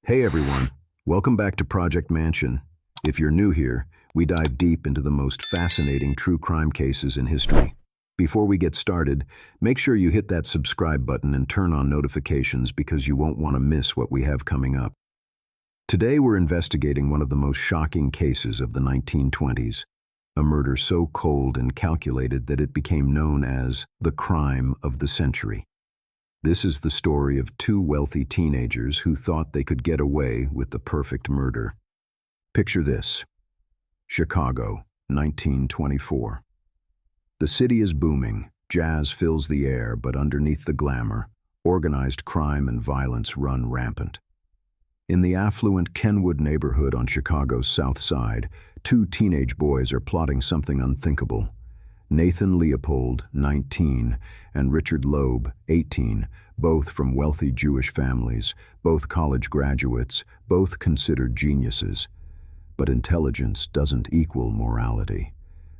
Hey everyone, welcome back to Project Mansion. If you're new here, we dive deep into the most fascinating true crime cases in history. Before we get started, make sure you hit that subscribe button and turn on notifications because you won't want to miss what we have coming up. Today we're investigating one of the most shocking cases of the 1920s, a murder so cold and calculated that it became known as the crime of the century. This is the story of two wealthy teenagers who thought they could get away with the perfect murder. Picture this: Chicago, 1924. The city is booming, jazz fills the air, but underneath the glamour, organized crime and violence run rampant. In the affluent Kenwood neighborhood on Chicago's South Side, two teenage boys are plotting something unthinkable. Nathan Leopold, 19, and Richard Loeb, 18, both from wealthy Jewish families, both college graduates, both considered geniuses. But intelligence doesn't equal morality.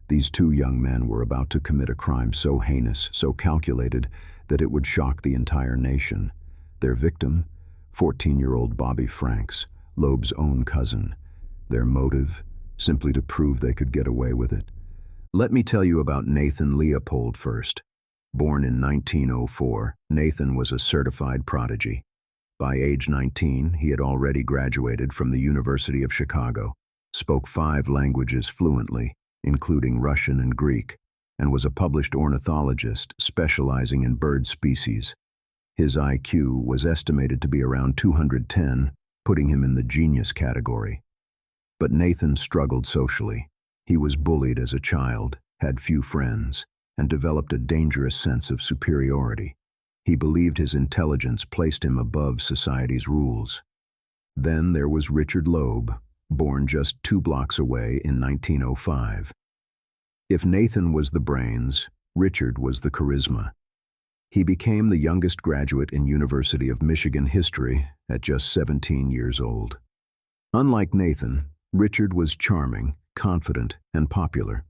These two young men were about to commit a crime so heinous, so calculated, that it would shock the entire nation. Their victim, 14-year-old Bobby Franks, Loeb's own cousin. Their motive, simply to prove they could get away with it. Let me tell you about Nathan Leopold first. Born in 1904, Nathan was a certified prodigy. By age 19, he had already graduated from the University of Chicago, spoke 5 languages fluently, including Russian and Greek, and was a published ornithologist specializing in bird species. His IQ was estimated to be around 210, putting him in the genius category. But Nathan struggled socially. He was bullied as a child, had few friends, and developed a dangerous sense of superiority. He believed his intelligence placed him above society's rules. Then there was Richard Loeb, born just 2 blocks away in 1905. If Nathan was the brains, Richard was the charisma. He became the youngest graduate in University of Michigan history at just 17 years old. Unlike Nathan, Richard was charming, confident, and popular.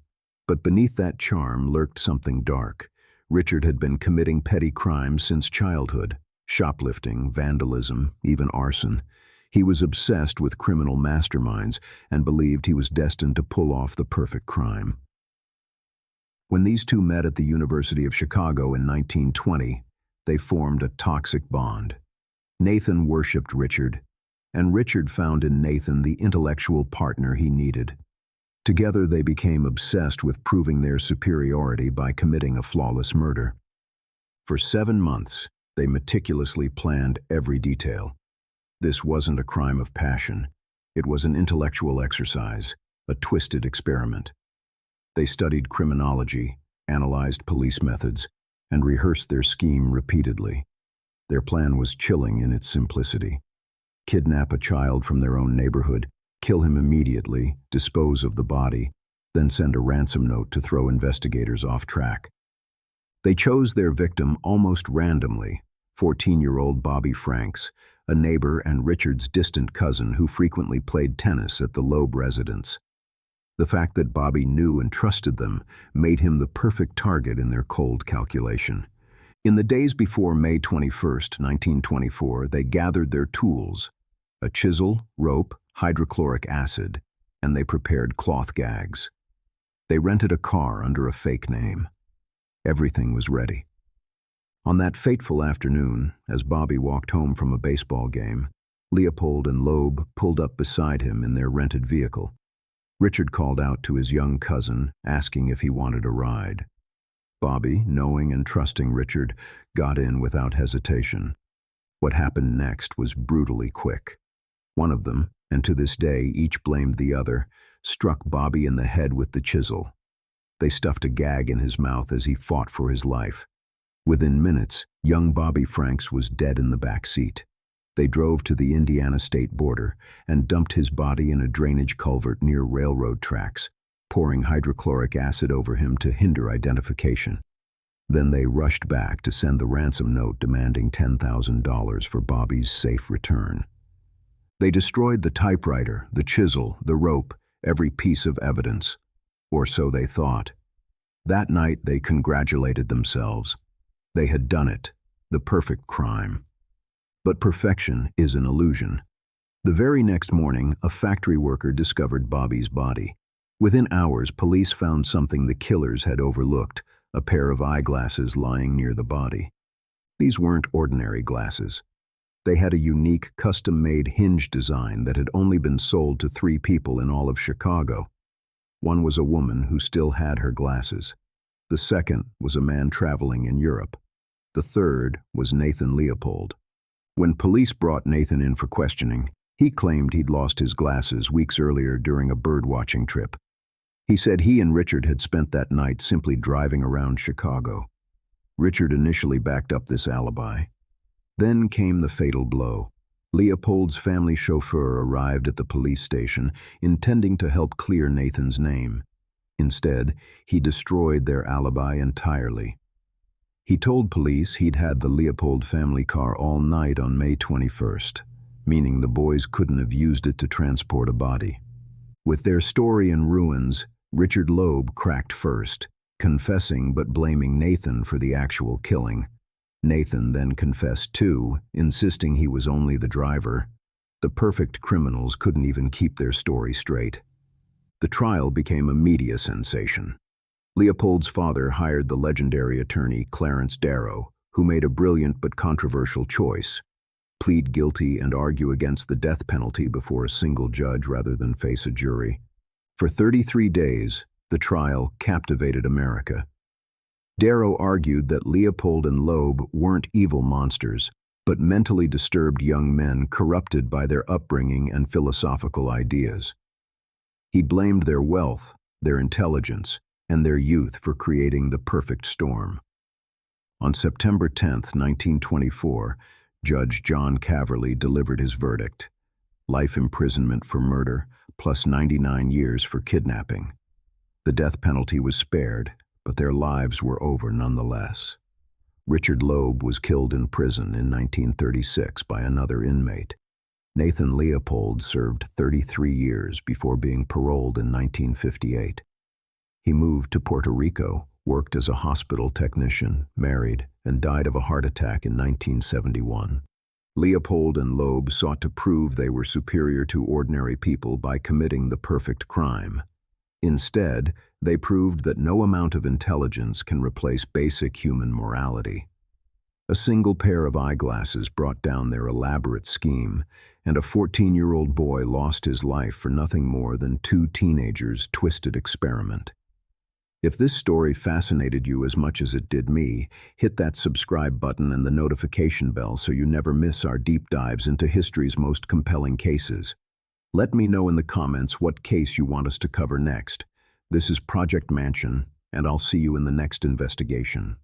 But beneath that charm lurked something dark. Richard had been committing petty crimes since childhood: shoplifting, vandalism, even arson. He was obsessed with criminal masterminds and believed he was destined to pull off the perfect crime. When these two met at the University of Chicago in 1920, they formed a toxic bond. Nathan worshipped Richard, and Richard found in Nathan the intellectual partner he needed. Together they became obsessed with proving their superiority by committing a flawless murder. For 7 months, they meticulously planned every detail. This wasn't a crime of passion. It was an intellectual exercise, a twisted experiment. They studied criminology, analyzed police methods, and rehearsed their scheme repeatedly. Their plan was chilling in its simplicity: kidnap a child from their own neighborhood, kill him immediately, dispose of the body, then send a ransom note to throw investigators off track. They chose their victim almost randomly: 14-year-old Bobby Franks, a neighbor and Richard's distant cousin who frequently played tennis at the Loeb residence. The fact that Bobby knew and trusted them made him the perfect target in their cold calculation. In the days before May 21st, 1924, they gathered their tools: a chisel, rope, hydrochloric acid, and they prepared cloth gags. They rented a car under a fake name. Everything was ready. On that fateful afternoon, as Bobby walked home from a baseball game, Leopold and Loeb pulled up beside him in their rented vehicle. Richard called out to his young cousin, asking if he wanted a ride. Bobby, knowing and trusting Richard, got in without hesitation. What happened next was brutally quick. One of them, and to this day each blamed the other, struck Bobby in the head with the chisel. They stuffed a gag in his mouth as he fought for his life. Within minutes, young Bobby Franks was dead in the back seat. They drove to the Indiana state border and dumped his body in a drainage culvert near railroad tracks, pouring hydrochloric acid over him to hinder identification. Then they rushed back to send the ransom note demanding $10,000 for Bobby's safe return. They destroyed the typewriter, the chisel, the rope, every piece of evidence. Or so they thought. That night they congratulated themselves. They had done it, the perfect crime. But perfection is an illusion. The very next morning, a factory worker discovered Bobby's body. Within hours, police found something the killers had overlooked, a pair of eyeglasses lying near the body. These weren't ordinary glasses. They had a unique, custom-made hinge design that had only been sold to 3 people in all of Chicago. One was a woman who still had her glasses. The second was a man traveling in Europe. The third was Nathan Leopold. When police brought Nathan in for questioning, he claimed he'd lost his glasses weeks earlier during a bird-watching trip. He said he and Richard had spent that night simply driving around Chicago. Richard initially backed up this alibi. Then came the fatal blow. Leopold's family chauffeur arrived at the police station, intending to help clear Nathan's name. Instead, he destroyed their alibi entirely. He told police he'd had the Leopold family car all night on May 21st, meaning the boys couldn't have used it to transport a body. With their story in ruins, Richard Loeb cracked first, confessing but blaming Nathan for the actual killing. Nathan then confessed too, insisting he was only the driver. The perfect criminals couldn't even keep their story straight. The trial became a media sensation. Leopold's father hired the legendary attorney Clarence Darrow, who made a brilliant but controversial choice: plead guilty and argue against the death penalty before a single judge rather than face a jury. For 33 days, the trial captivated America. Darrow argued that Leopold and Loeb weren't evil monsters, but mentally disturbed young men corrupted by their upbringing and philosophical ideas. He blamed their wealth, their intelligence, and their youth for creating the perfect storm. On September 10, 1924, Judge John Caverly delivered his verdict: life imprisonment for murder, plus 99 years for kidnapping. The death penalty was spared, but their lives were over nonetheless. Richard Loeb was killed in prison in 1936 by another inmate. Nathan Leopold served 33 years before being paroled in 1958. He moved to Puerto Rico, worked as a hospital technician, married, and died of a heart attack in 1971. Leopold and Loeb sought to prove they were superior to ordinary people by committing the perfect crime. Instead, they proved that no amount of intelligence can replace basic human morality. A single pair of eyeglasses brought down their elaborate scheme, and a 14-year-old boy lost his life for nothing more than 2 teenagers' twisted experiment. If this story fascinated you as much as it did me, hit that subscribe button and the notification bell so you never miss our deep dives into history's most compelling cases. Let me know in the comments what case you want us to cover next. This is Project Mansion, and I'll see you in the next investigation.